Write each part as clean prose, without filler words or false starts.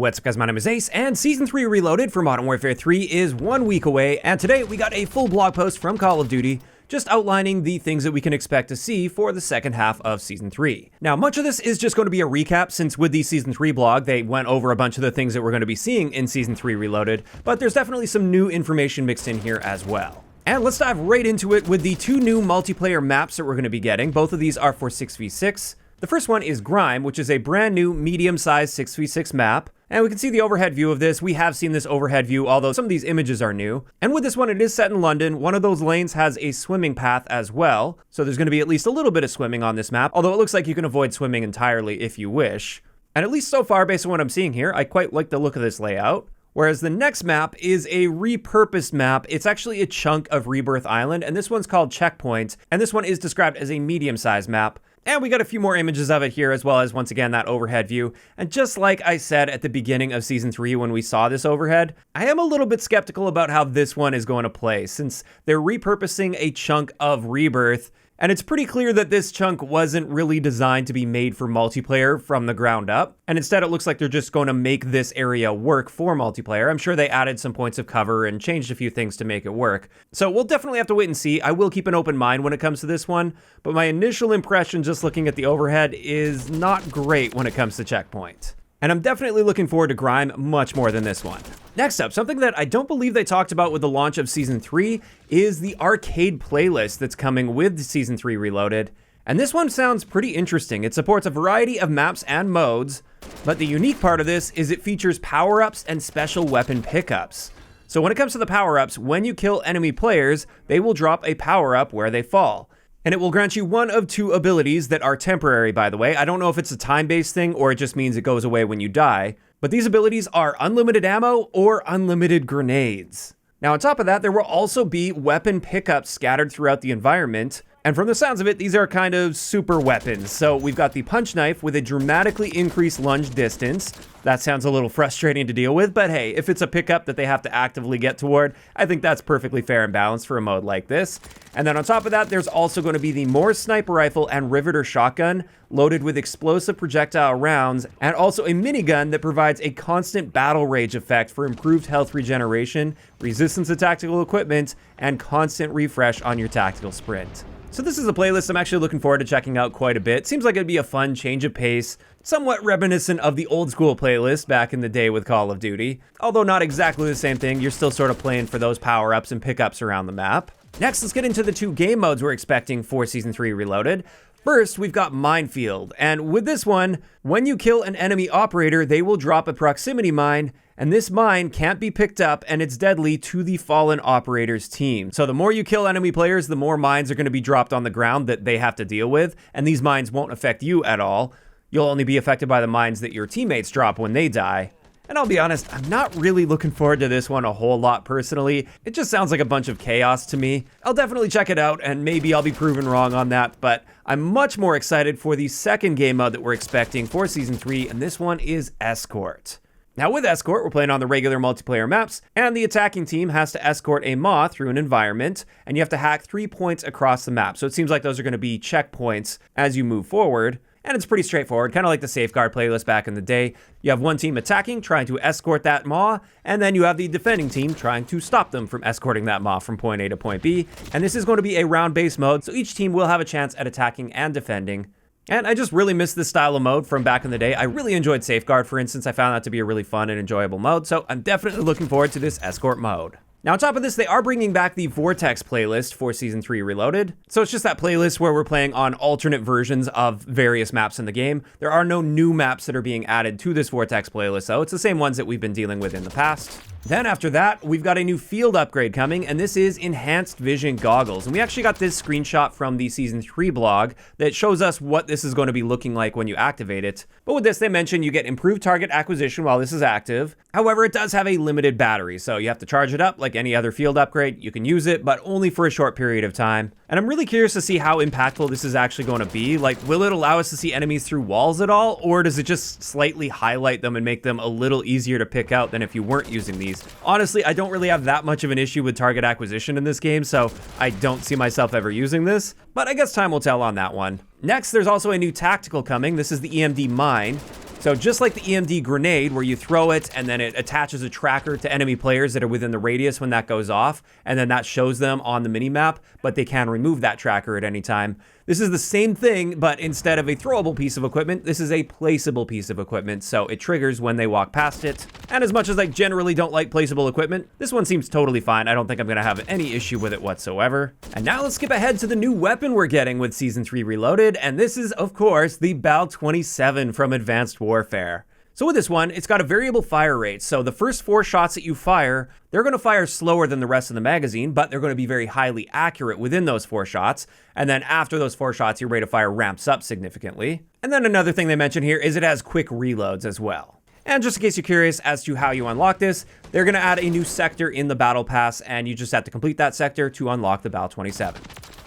What's up guys, my name is Ace, and Season 3 Reloaded for Modern Warfare 3 is 1 week away, and today we got a full blog post from Call of Duty just outlining the things that we can expect to see for the second half of Season 3. Now, much of this is just going to be a recap, since with the Season 3 blog, they went over a bunch of the things that we're going to be seeing in Season 3 Reloaded, but there's definitely some new information mixed in here as well. And let's dive right into it with the two new multiplayer maps that we're going to be getting. Both of these are for 6v6. The first one is Grime, which is a brand new medium-sized 6v6 map. And we can see the overhead view of this. We have seen this overhead view, although some of these images are new. And with this one, it is set in London. One of those lanes has a swimming path as well. So there's going to be at least a little bit of swimming on this map, although it looks like you can avoid swimming entirely if you wish. And at least so far, based on what I'm seeing here, I quite like the look of this layout. Whereas the next map is a repurposed map. It's actually a chunk of Rebirth Island, and this one's called Checkpoint. And this one is described as a medium-sized map. And we got a few more images of it here, as well as, once again, that overhead view. And just like I said at the beginning of Season 3 when we saw this overhead, I am a little bit skeptical about how this one is going to play, since they're repurposing a chunk of Rebirth. And it's pretty clear that this chunk wasn't really designed to be made for multiplayer from the ground up. And instead, it looks like they're just going to make this area work for multiplayer. I'm sure they added some points of cover and changed a few things to make it work. So we'll definitely have to wait and see. I will keep an open mind when it comes to this one. But my initial impression just looking at the overhead is not great when it comes to Checkpoint. And I'm definitely looking forward to Grime much more than this one. Next up, something that I don't believe they talked about with the launch of Season 3 is the arcade playlist that's coming with Season 3 Reloaded. And this one sounds pretty interesting. It supports a variety of maps and modes, but the unique part of this is it features power-ups and special weapon pickups. So when it comes to the power-ups, when you kill enemy players, they will drop a power-up where they fall. And it will grant you one of two abilities that are temporary, by the way. I don't know if it's a time-based thing or it just means it goes away when you die. But these abilities are unlimited ammo or unlimited grenades. Now, on top of that, there will also be weapon pickups scattered throughout the environment. And from the sounds of it, these are kind of super weapons. So we've got the punch knife with a dramatically increased lunge distance. That sounds a little frustrating to deal with, but hey, if it's a pickup that they have to actively get toward, I think that's perfectly fair and balanced for a mode like this. And then on top of that, there's also going to be the Morse sniper rifle and riveter shotgun loaded with explosive projectile rounds, and also a minigun that provides a constant battle rage effect for improved health regeneration, resistance to tactical equipment, and constant refresh on your tactical sprint. So this is a playlist I'm actually looking forward to checking out quite a bit. Seems like it'd be a fun change of pace, somewhat reminiscent of the old school playlist back in the day with Call of Duty. Although not exactly the same thing, you're still sort of playing for those power-ups and pickups around the map. Next, let's get into the two game modes we're expecting for Season 3 Reloaded. First, we've got Minefield, and with this one, when you kill an enemy operator, they will drop a proximity mine, and this mine can't be picked up, and it's deadly to the fallen operator's team. So the more you kill enemy players, the more mines are going to be dropped on the ground that they have to deal with, and these mines won't affect you at all. You'll only be affected by the mines that your teammates drop when they die. And I'll be honest, I'm not really looking forward to this one a whole lot personally. It just sounds like a bunch of chaos to me. I'll definitely check it out, and maybe I'll be proven wrong on that, but I'm much more excited for the second game mode that we're expecting for Season 3, and this one is Escort. Now with Escort, we're playing on the regular multiplayer maps, and the attacking team has to escort a MWIII through an environment, and you have to hack 3 points across the map. So it seems like those are going to be checkpoints as you move forward. And it's pretty straightforward, kind of like the Safeguard playlist back in the day. You have one team attacking, trying to escort that MWIII, and then you have the defending team trying to stop them from escorting that MWIII from point A to point B. And this is going to be a round-based mode, so each team will have a chance at attacking and defending. And I just really miss this style of mode from back in the day. I really enjoyed Safeguard, for instance. I found that to be a really fun and enjoyable mode, so I'm definitely looking forward to this Escort mode. Now, on top of this, they are bringing back the Vortex playlist for Season 3 Reloaded. So it's just that playlist where we're playing on alternate versions of various maps in the game. There are no new maps that are being added to this Vortex playlist, though. It's the same ones that we've been dealing with in the past. Then after that, we've got a new field upgrade coming, and this is Enhanced Vision Goggles. And we actually got this screenshot from the Season 3 blog that shows us what this is going to be looking like when you activate it. But with this, they mention you get improved target acquisition while this is active. However, it does have a limited battery, so you have to charge it up like any other field upgrade. You can use it, but only for a short period of time. And I'm really curious to see how impactful this is actually going to be. Like, will it allow us to see enemies through walls at all? Or does it just slightly highlight them and make them a little easier to pick out than if you weren't using these? Honestly, I don't really have that much of an issue with target acquisition in this game, so I don't see myself ever using this. But I guess time will tell on that one. Next, there's also a new tactical coming. This is the EMD Mine. So just like the EMD grenade, where you throw it and then it attaches a tracker to enemy players that are within the radius when that goes off, and then that shows them on the minimap, but they can remove that tracker at any time. This is the same thing, but instead of a throwable piece of equipment, this is a placeable piece of equipment, so it triggers when they walk past it. And as much as I generally don't like placeable equipment, this one seems totally fine. I don't think I'm going to have any issue with it whatsoever. And now let's skip ahead to the new weapon we're getting with Season 3 Reloaded, and this is, of course, the BAL-27 from Advanced Warfare. So with this one, it's got a variable fire rate, so the first 4 shots that you fire, they're going to fire slower than the rest of the magazine, but they're going to be very highly accurate within those 4 shots, and then after those 4 shots, your rate of fire ramps up significantly. And then another thing they mention here is it has quick reloads as well. And just in case you're curious as to how you unlock this, they're going to add a new sector in the Battle Pass, and you just have to complete that sector to unlock the BAL-27.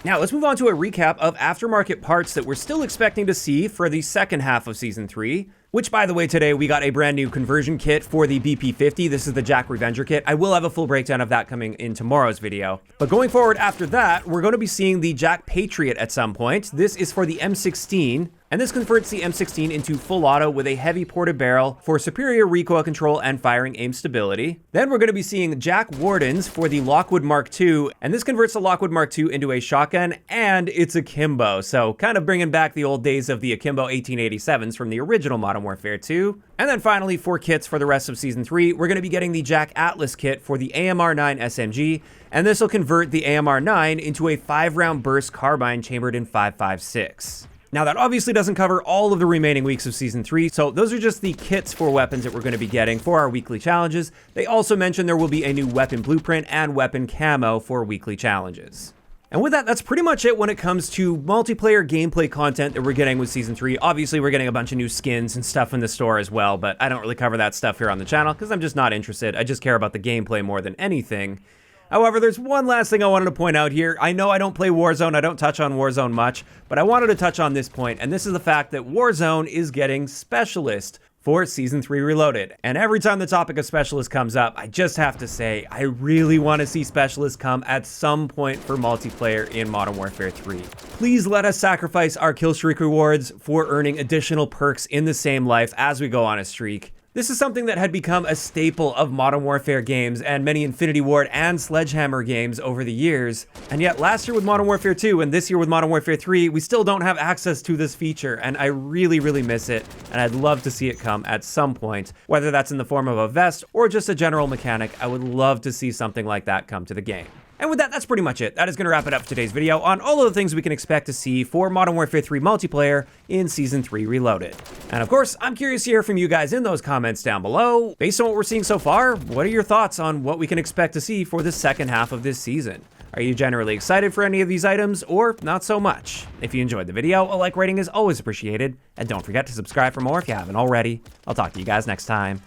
Now, let's move on to a recap of aftermarket parts that we're still expecting to see for the second half of Season 3, which, by the way, today we got a brand new conversion kit for the BP-50. This is the Jack Revenger kit. I will have a full breakdown of that coming in tomorrow's video. But going forward after that, we're going to be seeing the Jack Patriot at some point. This is for the M16, and this converts the M16 into full auto with a heavy ported barrel for superior recoil control and firing aim stability. Then we're going to be seeing Jack Wardens for the Lockwood Mark II, and this converts the Lockwood Mark II into a shotgun, and it's akimbo, so kind of bringing back the old days of the akimbo 1887s from the original Modern Warfare 2. And then finally, 4 kits for the rest of Season 3, we're going to be getting the Jack Atlas kit for the AMR-9 SMG, and this will convert the AMR-9 into a 5-round burst carbine chambered in 5.56. Now, that obviously doesn't cover all of the remaining weeks of Season 3, so those are just the kits for weapons that we're going to be getting for our weekly challenges. They also mentioned there will be a new weapon blueprint and weapon camo for weekly challenges. And with that, that's pretty much it when it comes to multiplayer gameplay content that we're getting with Season 3. Obviously, we're getting a bunch of new skins and stuff in the store as well, but I don't really cover that stuff here on the channel because I'm just not interested. I just care about the gameplay more than anything. However, there's one last thing I wanted to point out here. I know I don't play Warzone, I don't touch on Warzone much, but I wanted to touch on this point, and this is the fact that Warzone is getting Specialist for Season 3 Reloaded. And every time the topic of Specialist comes up, I just have to say, I really want to see Specialist come at some point for multiplayer in Modern Warfare 3. Please let us sacrifice our kill streak rewards for earning additional perks in the same life as we go on a streak. This is something that had become a staple of Modern Warfare games and many Infinity Ward and Sledgehammer games over the years. And yet last year with Modern Warfare 2 and this year with Modern Warfare 3, we still don't have access to this feature, and I really, really miss it, and I'd love to see it come at some point. Whether that's in the form of a vest or just a general mechanic, I would love to see something like that come to the game. And with that, that's pretty much it. That is going to wrap it up for today's video on all of the things we can expect to see for Modern Warfare 3 multiplayer in Season 3 Reloaded. And of course, I'm curious to hear from you guys in those comments down below. Based on what we're seeing so far, what are your thoughts on what we can expect to see for the second half of this season? Are you generally excited for any of these items, or not so much? If you enjoyed the video, a like rating is always appreciated, and don't forget to subscribe for more if you haven't already. I'll talk to you guys next time.